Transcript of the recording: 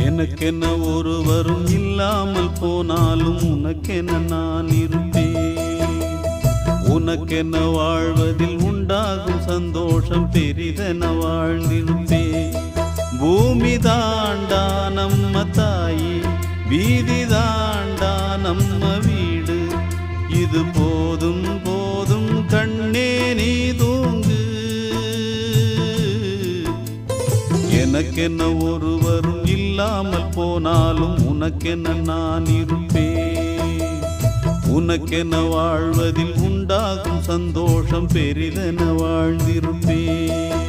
எனக்கென்ன ஒருவரும் இல்லாமல் போனாலும் உனக்கென்ன நான் இருப்பேன். உனக்கென்ன வாழ்வதில் உண்டாகும் சந்தோஷம் பெரிதென வாழ்ந்திருப்பேன். பூமி தாண்டா நம்ம தாயி, வீதி தாண்டா நம்ம வீடு. இது போதும் போதும் கண்ணே நீ தூங்கு. எனக்கென்ன ஒருவரும் இல்லாமல் போனாலும் உனக்கென்ன நான் இருப்பேன். உனக்கென்ன வாழ்வதில் உண்டாகும் சந்தோஷம் பெரிதென வாழ்ந்திருப்பேன்.